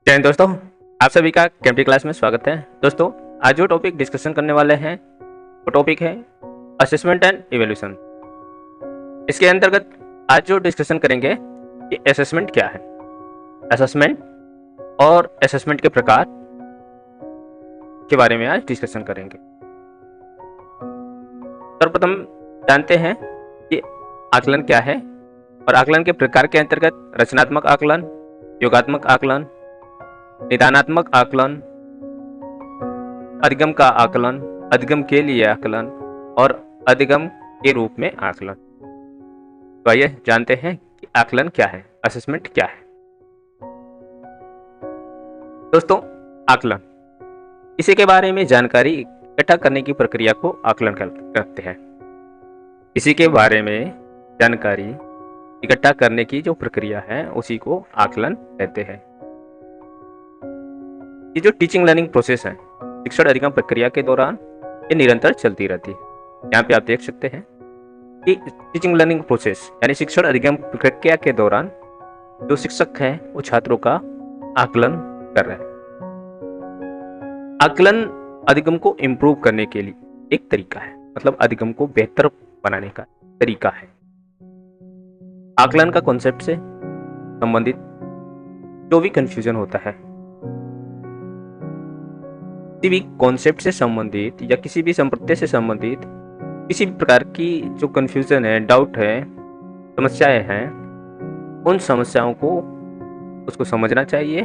जय हिंद दोस्तों। आप सभी का केमिस्ट्री क्लास में स्वागत है। दोस्तों, आज जो टॉपिक डिस्कशन करने वाले हैं वो टॉपिक है असेसमेंट एंड इवैल्यूएशन। इसके अंतर्गत आज जो डिस्कशन करेंगे कि असेसमेंट क्या है, असेसमेंट और असेसमेंट के प्रकार के बारे में आज डिस्कशन करेंगे। सर्वप्रथम जानते हैं कि आकलन क्या है, और आकलन के प्रकार के अंतर्गत रचनात्मक आकलन, योगात्मक आकलन, निदानात्मक आकलन, अधिगम का आकलन, अधिगम के लिए आकलन और अधिगम के रूप में आकलन। तो आइए जानते हैं कि आकलन क्या है, असेसमेंट क्या है। दोस्तों, आकलन इसी के बारे में जानकारी इकट्ठा करने की प्रक्रिया को आकलन कहते हैं। इसी के बारे में जानकारी इकट्ठा करने की जो प्रक्रिया है उसी को आकलन कहते हैं। ये जो टीचिंग लर्निंग प्रोसेस है, शिक्षण अधिगम प्रक्रिया के दौरान ये निरंतर चलती रहती है। यहाँ पे आप देख सकते हैं कि टीचिंग लर्निंग प्रोसेस यानी शिक्षण अधिगम प्रक्रिया के दौरान जो शिक्षक हैं वो छात्रों का आकलन कर रहे हैं। आकलन अधिगम को इम्प्रूव करने के लिए एक तरीका है, मतलब अधिगम को बेहतर बनाने का तरीका है। आकलन का कॉन्सेप्ट से संबंधित जो भी कंफ्यूजन होता है, किसी भी कॉन्सेप्ट से संबंधित या किसी भी संप्रदाय से संबंधित किसी भी प्रकार की जो कंफ्यूजन है, डाउट है, समस्याएं हैं, उन समस्याओं को उसको समझना चाहिए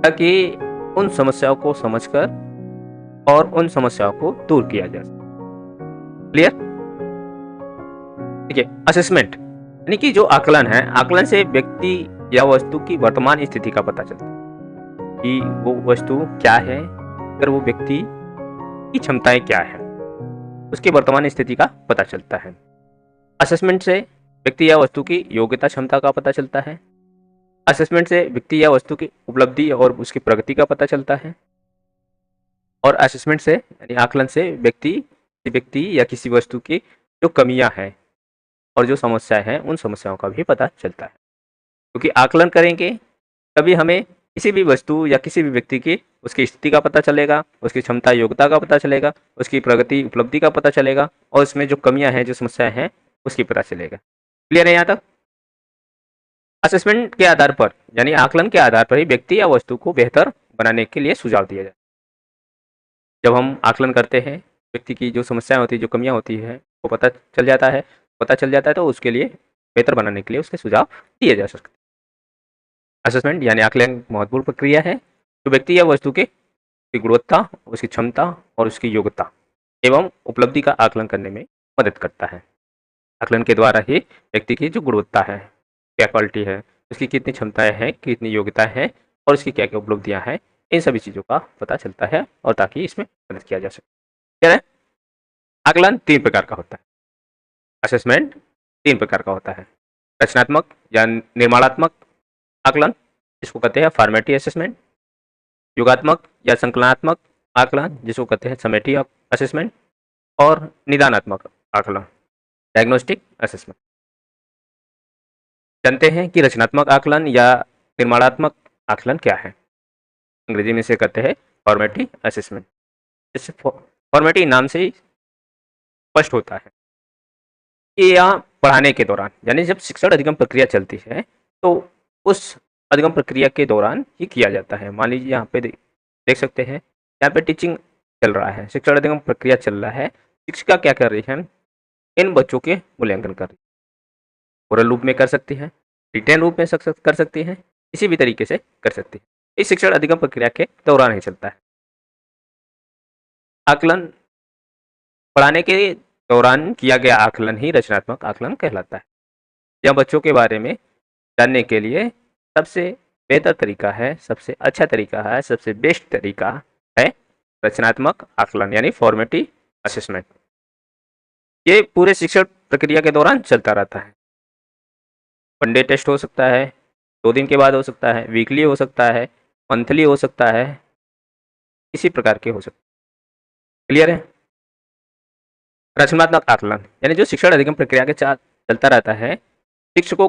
ताकि उन समस्याओं को समझकर और उन समस्याओं को दूर किया जा सके। क्लियर? ठीक है। असेसमेंट यानी कि जो आकलन है, आकलन से व्यक्ति या वस्तु की वर्तमान स्थिति का पता चलता है कि वो वस्तु क्या है, अगर वो व्यक्ति की क्षमताएं क्या है, उसकी वर्तमान स्थिति का पता चलता है। असेसमेंट से व्यक्ति या वस्तु की योग्यता क्षमता का पता चलता है। असेसमेंट से व्यक्ति या वस्तु की उपलब्धि और उसकी प्रगति का पता चलता है। और असेसमेंट से यानी आकलन से व्यक्ति या किसी वस्तु की जो कमियां हैं और जो समस्याएं हैं उन समस्याओं का भी पता चलता है। क्योंकि आकलन करेंगे तभी हमें किसी भी वस्तु या किसी भी व्यक्ति की उसकी स्थिति का पता चलेगा, उसकी क्षमता योग्यता का पता चलेगा, उसकी प्रगति उपलब्धि का पता चलेगा और उसमें जो कमियां हैं, जो समस्याएं हैं, उसकी पता चलेगा। क्लियर है यहाँ तक? असेसमेंट के आधार पर यानी आकलन के आधार पर ही व्यक्ति या वस्तु को बेहतर बनाने के लिए सुझाव दिया जाए। जब हम आकलन करते हैं, व्यक्ति की जो समस्याएं होती है, जो कमियां होती है, वो पता चल जाता है तो उसके लिए बेहतर बनाने के लिए उसके सुझाव दिए जा सकते हैं। असेसमेंट यानी आकलन महत्वपूर्ण प्रक्रिया है जो व्यक्ति या वस्तु की गुणवत्ता, उसकी क्षमता और उसकी योग्यता एवं उपलब्धि का आकलन करने में मदद करता है। आकलन के द्वारा ही व्यक्ति की जो गुणवत्ता है, क्या क्वालिटी है, उसकी कितनी क्षमताएं हैं, कितनी योग्यता है और उसकी क्या क्या उपलब्धियां हैं, इन सभी चीज़ों का पता चलता है और ताकि इसमें मदद किया जा सके। क्या है? आकलन 3 प्रकार का होता है। असेसमेंट 3 प्रकार का होता है। रचनात्मक या निर्माणात्मक आकलन, जिसको कहते हैं फॉर्मेटिव असेसमेंट। योगात्मक या संकलनात्मक आकलन, जिसको कहते हैं समेटिव असेसमेंट। और निदानात्मक आकलन, डायग्नोस्टिक असेसमेंट। जानते हैं कि रचनात्मक आकलन या निर्माणात्मक आकलन क्या है। अंग्रेजी में इसे कहते हैं फॉर्मेटिव असेसमेंट। जैसे फॉर्मेटिव नाम से ही स्पष्ट होता है कि यहाँ पढ़ाने के दौरान यानी जब शिक्षण अधिगम प्रक्रिया चलती है तो उस अधिगम प्रक्रिया के दौरान ही किया जाता है। मान लीजिए यहाँ पे देख सकते हैं, यहाँ पे टीचिंग चल रहा है, शिक्षण अधिगम प्रक्रिया चल रहा है। शिक्षिका क्या कर रही है? इन बच्चों के मूल्यांकन कर रही है। ओरल रूप में कर सकती है, रिटेन रूप में कर सकती है, किसी भी तरीके से कर सकती है। इस शिक्षण अधिगम प्रक्रिया के दौरान ही चलता है। आकलन पढ़ाने के दौरान किया गया आकलन ही रचनात्मक आकलन कहलाता है। यह बच्चों के बारे में जानने के लिए सबसे बेहतर तरीका है, सबसे अच्छा तरीका है, सबसे बेस्ट तरीका है रचनात्मक आकलन यानी फॉर्मेटिव असेसमेंट। ये पूरे शिक्षण प्रक्रिया के दौरान चलता रहता है। वन डे टेस्ट हो सकता है, 2 दिन के बाद हो सकता है, वीकली हो सकता है, मंथली हो सकता है, इसी प्रकार के हो सकते हैं। क्लियर है? रचनात्मक आकलन यानी जो शिक्षण अधिगम प्रक्रिया के साथ चलता रहता है, शिक्षकों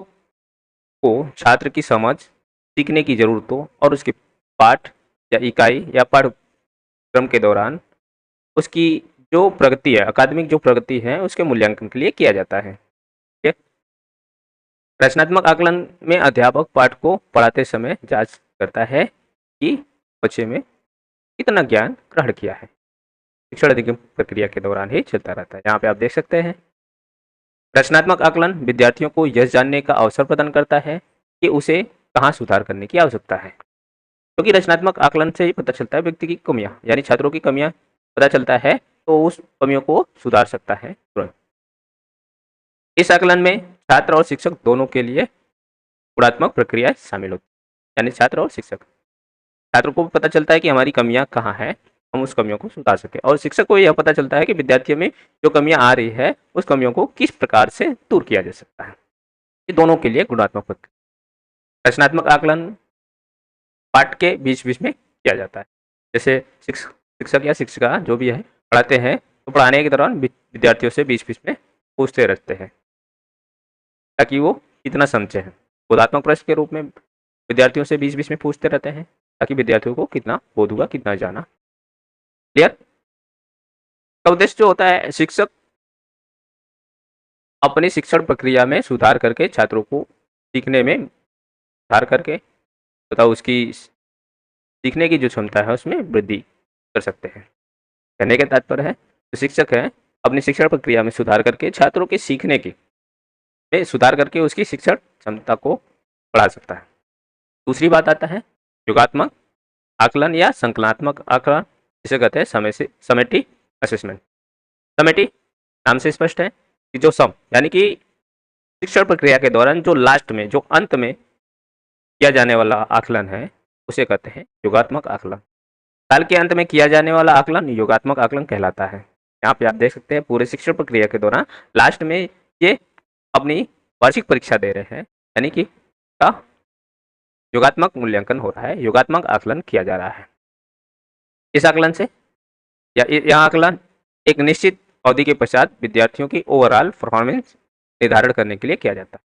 को छात्र की समझ, सीखने की ज़रूरतों और उसके पाठ या इकाई या पाठ्यक्रम के दौरान उसकी जो प्रगति है, अकादमिक जो प्रगति है, उसके मूल्यांकन के लिए किया जाता है। ठीक है? रचनात्मक आकलन में अध्यापक पाठ को पढ़ाते समय जांच करता है कि बच्चे में कितना ज्ञान ग्रहण किया है। शिक्षण अधिगम प्रक्रिया के दौरान ही चलता रहता है। यहाँ पे आप देख सकते हैं, रचनात्मक आकलन विद्यार्थियों को यह जानने का अवसर प्रदान करता है कि उसे कहाँ सुधार करने की आवश्यकता है, क्योंकि रचनात्मक आकलन से ही पता चलता है व्यक्ति की कमियां, यानी छात्रों की कमियां पता चलता है तो उस कमियों को सुधार सकता है तुरंत। इस आकलन में छात्र और शिक्षक दोनों के लिए गुणात्मक प्रक्रिया शामिल होती है, यानी छात्र और शिक्षक, छात्र को पता चलता है कि हमारी कमियां कहाँ हैं, हम उस कमियों को सुधार सकें, और शिक्षक को यह पता चलता है कि विद्यार्थियों में जो कमियां आ रही है उस कमियों को किस प्रकार से दूर किया जा सकता है। ये दोनों के लिए गुणात्मक प्रक्रिया। रचनात्मक आकलन पाठ के बीच बीच में किया जाता है, जैसे शिक्षक या शिक्षिका जो भी है पढ़ाते हैं तो पढ़ाने के दौरान विद्यार्थियों से बीच बीच में पूछते रहते हैं ताकि वो कितना समझे हैं। बोधात्मक प्रश्न के रूप में विद्यार्थियों से बीच बीच में पूछते रहते हैं ताकि विद्यार्थियों को कितना बोध हुआ, कितना जाना। क्लियर? का उद्देश्य जो होता है, शिक्षक अपनी शिक्षण प्रक्रिया में सुधार करके छात्रों को सीखने में सुधार करके तथा उसकी सीखने की जो क्षमता है उसमें वृद्धि कर सकते हैं। कहने का तात्पर्य है जो शिक्षक है अपनी शिक्षण प्रक्रिया में सुधार करके छात्रों के सीखने की में सुधार करके उसकी शिक्षण क्षमता को बढ़ा सकता है। दूसरी बात आता है योगात्मक आकलन या संकलनात्मक आकलन, जिसे कहते हैं समेटिव असेसमेंट। समेटिव नाम से स्पष्ट है कि जो सम यानी कि शिक्षण प्रक्रिया के दौरान जो लास्ट में, जो अंत में किया जाने वाला आकलन है उसे कहते हैं योगात्मक आकलन। साल के अंत में किया जाने वाला आकलन योगात्मक आकलन कहलाता है। यहाँ पे आप देख सकते हैं पूरे शिक्षण प्रक्रिया के दौरान लास्ट में ये अपनी वार्षिक परीक्षा दे रहे हैं, यानी कि का योगात्मक मूल्यांकन हो रहा है, योगात्मक आकलन किया जा रहा है। इस आकलन से या यह आकलन एक निश्चित अवधि के पश्चात विद्यार्थियों की ओवरऑल परफॉर्मेंस निर्धारण करने के लिए किया जाता है।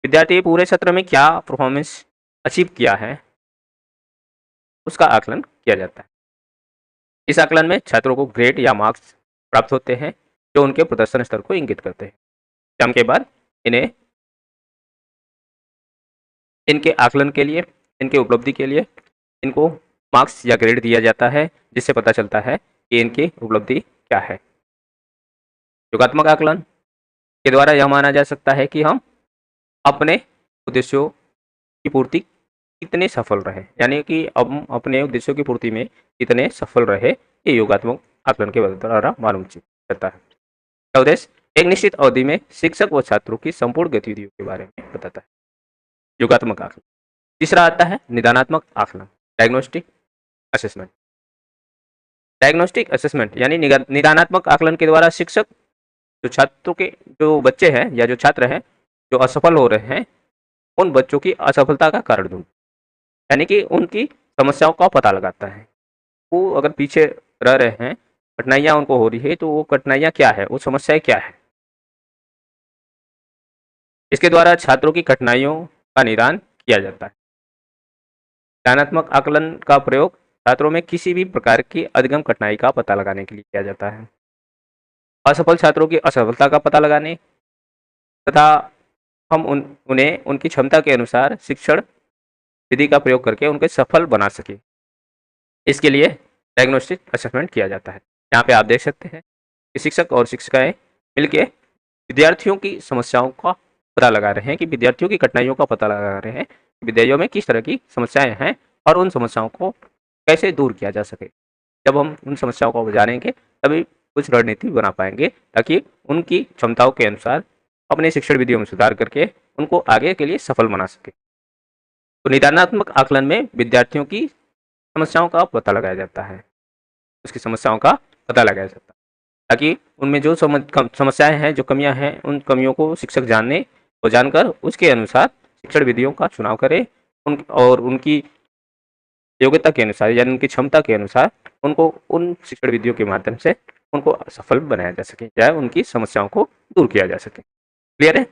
विद्यार्थी पूरे सत्र में क्या परफॉर्मेंस अचीव किया है उसका आकलन किया जाता है। इस आकलन में छात्रों को ग्रेड या मार्क्स प्राप्त होते हैं जो उनके प्रदर्शन स्तर को इंगित करते हैं। एग्जाम के बाद इन्हें इनके आकलन के लिए, इनके उपलब्धि के लिए इनको मार्क्स या ग्रेड दिया जाता है, जिससे पता चलता है कि इनकी उपलब्धि क्या है। योगात्मक आकलन के द्वारा यह माना जा सकता है कि हम अपने उद्देश्यों की पूर्ति कितने सफल रहे, यानी कि अब अपने उद्देश्यों की पूर्ति में कितने सफल रहे, ये योगात्मक आकलन के द्वारा मालूम चलता है। उद्देश्य एक निश्चित अवधि में शिक्षक व छात्रों की संपूर्ण गतिविधियों के बारे में बताता है। योगात्मक आकलन। तीसरा आता है निदानात्मक आकलन, डायग्नोस्टिक असेसमेंट। डायग्नोस्टिक असेसमेंट यानी निदानात्मक आकलन के द्वारा शिक्षक जो छात्रों के जो बच्चे हैं या जो छात्र हैं जो असफल हो रहे हैं उन बच्चों की असफलता का कारण ढूंढ, यानी कि उनकी समस्याओं का पता लगाता है। वो अगर पीछे रह रहे हैं, कठिनाइयाँ उनको हो रही है, तो वो कठिनाइयाँ क्या है, वो समस्याएं क्या है। इसके द्वारा छात्रों की कठिनाइयों का निदान किया जाता है। ज्ञानात्मक आकलन का प्रयोग छात्रों में किसी भी प्रकार की अधिगम कठिनाई का पता लगाने के लिए किया जाता है। असफल छात्रों की असफलता का पता लगाने तथा हम उन्हें उनकी क्षमता के अनुसार शिक्षण विधि का प्रयोग करके उनको सफल बना सके, इसके लिए डायग्नोस्टिक असेसमेंट किया जाता है। यहाँ पे आप देख सकते हैं कि शिक्षक और शिक्षिकाएं मिलकर विद्यार्थियों की समस्याओं का पता लगा रहे हैं, कि विद्यार्थियों की कठिनाइयों का पता लगा रहे हैं, विद्यार्थियों में किस तरह की समस्याएं हैं और उन समस्याओं को कैसे दूर किया जा सके। जब हम उन समस्याओं को जानेंगे तभी कुछ रणनीति बना पाएंगे ताकि उनकी क्षमताओं के अनुसार अपने शिक्षण विधियों में सुधार करके उनको आगे के लिए सफल बना सके। तो निदानात्मक आकलन में विद्यार्थियों की समस्याओं का पता लगाया जाता है, उसकी समस्याओं का पता लगाया जाता है ताकि उनमें जो समस्याएं हैं, जो कमियां हैं, उन कमियों को शिक्षक जानने और जानकर उसके अनुसार शिक्षण विधियों का चुनाव करे और उनकी योग्यता के अनुसार यानी उनकी क्षमता के अनुसार उनको उन शिक्षण विधियों के माध्यम से उनको सफल बनाया जा सके, चाहे उनकी समस्याओं को दूर किया जा सके। क्लियर है?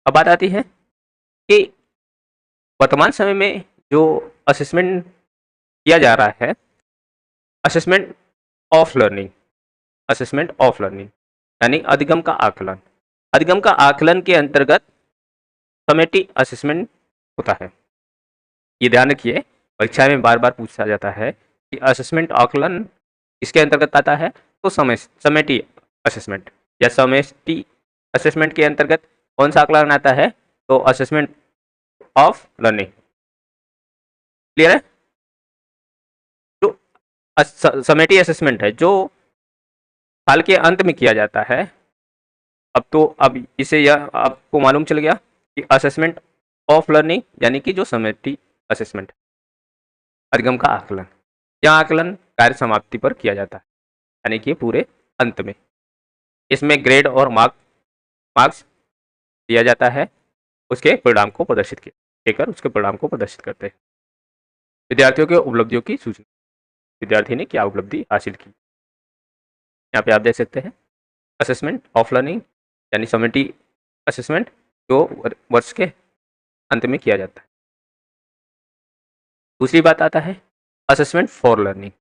अब बात आती है कि वर्तमान समय में जो असेसमेंट किया जा रहा है, assessment of learning, assessment of learning यानी अधिगम का आकलन। अधिगम का आकलन के अंतर्गत समेटिव असेसमेंट होता है। ये ध्यान रखिए, परीक्षा में बार बार पूछा जाता है कि असेसमेंट आकलन इसके अंतर्गत आता है, तो समेटिव असेसमेंट या समष्टि असेसमेंट के अंतर्गत कौन सा आकलन आता है, तो असेसमेंट ऑफ लर्निंग। क्लियर है? जो समेटिव असेसमेंट है जो साल के अंत में किया जाता है, अब इसे यह आपको मालूम चल गया कि असेसमेंट ऑफ लर्निंग यानी कि जो समेटिव असेसमेंट, अधिगम का आकलन, यह आकलन कार्य समाप्ति पर किया जाता है यानी कि पूरे अंत में। इसमें ग्रेड और मार्क्स दिया जाता है, उसके परिणाम को प्रदर्शित देकर उसके परिणाम को प्रदर्शित करते हैं। विद्यार्थियों के उपलब्धियों की सूचना, विद्यार्थी ने क्या उपलब्धि हासिल की, यहाँ पे आप देख सकते हैं। असेसमेंट ऑफ लर्निंग यानी समेटिव असेसमेंट जो वर्ष के अंत में किया जाता है। दूसरी बात आता है असेसमेंट फॉर लर्निंग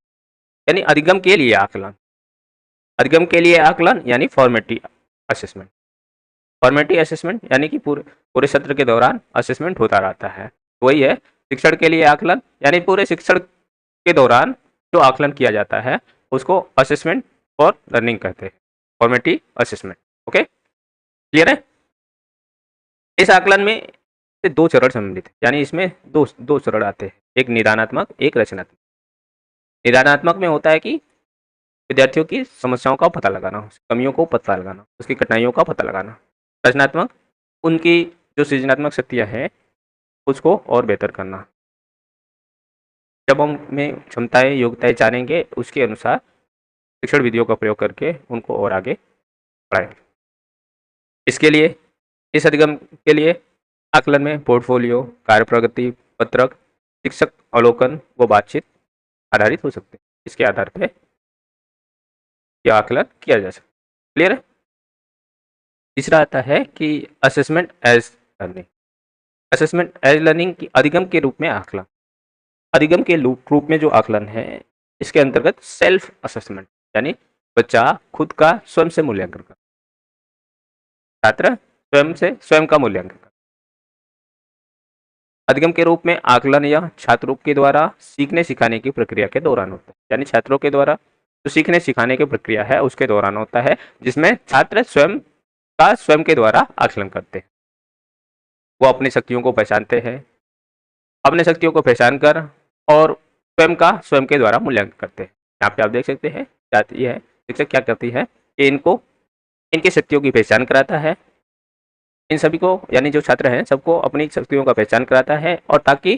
यानी अधिगम के लिए आकलन। अधिगम के लिए आकलन यानी फॉर्मेटिव असेसमेंट। फॉर्मेटिव असेसमेंट यानी कि पूरे सत्र के दौरान असेसमेंट होता रहता है, वही है शिक्षण के लिए आकलन यानी पूरे शिक्षण के दौरान जो आकलन किया जाता है उसको असेसमेंट फॉर लर्निंग कहते हैं, फॉर्मेटिव असेसमेंट। ओके, क्लियर है? इस आकलन में दो चरण सम्मिलित है, यानी इसमें दो चरण आते हैं, एक निदानात्मक, एक रचनात्मक। निदानात्मक में होता है कि विद्यार्थियों की समस्याओं का पता लगाना, कमियों को पता लगाना, उसकी कठिनाइयों का पता लगाना। रचनात्मक उनकी जो सृजनात्मक शक्तियाँ हैं उसको और बेहतर करना। जब हम में क्षमताएं योग्यताएं जानेंगे उसके अनुसार शिक्षण विधियों का प्रयोग करके उनको और आगे बढ़ाएंगे। इसके लिए इस अधिगम के लिए आकलन में पोर्टफोलियो, कार्य प्रगति पत्रक, शिक्षक अवलोकन व बातचीत आधारित हो सकते हैं। इसके आधार पर यह आकलन किया जा सकता है। क्लियर है? तीसरा आता है कि assessment as learning. Assessment as learning की अधिगम के रूप में आकलन। अधिगम के रूप में जो आकलन है इसके अंतर्गत सेल्फ असेसमेंट यानी बच्चा खुद का स्वयं से मूल्यांकन कर, छात्र स्वयं का मूल्यांकन कर। अधिगम के रूप में आकलन या छात्रों के द्वारा सीखने सिखाने की प्रक्रिया के दौरान होता है, यानी छात्रों के द्वारा जो सीखने सिखाने की प्रक्रिया है उसके दौरान होता है, जिसमें छात्र स्वयं के द्वारा आकलन करते हैं। वो अपनी शक्तियों को पहचानते हैं, अपने शक्तियों को पहचान कर और स्वयं के द्वारा मूल्यांकन करते हैं। यहाँ पे आप देख सकते हैं जाती है शिक्षक क्या करती है कि इनकी शक्तियों की पहचान कराता है, इन सभी को यानी जो छात्र हैं सबको अपनी शक्तियों का पहचान कराता है, और ताकि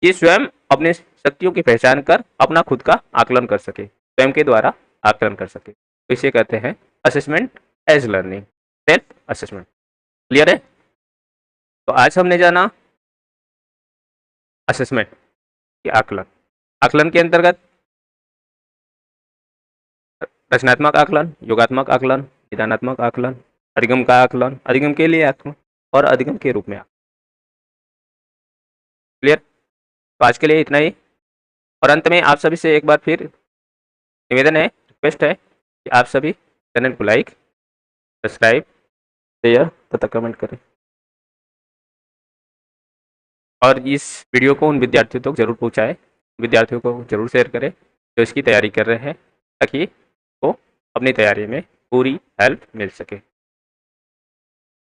ये स्वयं अपने शक्तियों की पहचान कर अपना खुद का आकलन कर सके, स्वयं के द्वारा आकलन कर सके। तो इसे कहते हैं assessment as learning, self assessment. Clear है? तो आज हमने जाना असेसमेंट की आकलन के अंतर्गत रचनात्मक आकलन, योगात्मक आकलन, निदानात्मक आकलन, अधिगम का आकलन, अधिगम के लिए आकलन और अधिगम के रूप में आकलन। क्लियर? तो आज के लिए इतना ही, और अंत में आप सभी से एक बार फिर निवेदन है, रिक्वेस्ट है कि आप सभी चैनल को लाइक, सब्सक्राइब, शेयर तथा कमेंट करें, और इस वीडियो को उन विद्यार्थियों तक जरूर पहुंचाएं, विद्यार्थियों को जरूर शेयर करें जो इसकी तैयारी कर रहे हैं, ताकि वो अपनी तैयारी में पूरी हेल्प मिल सके।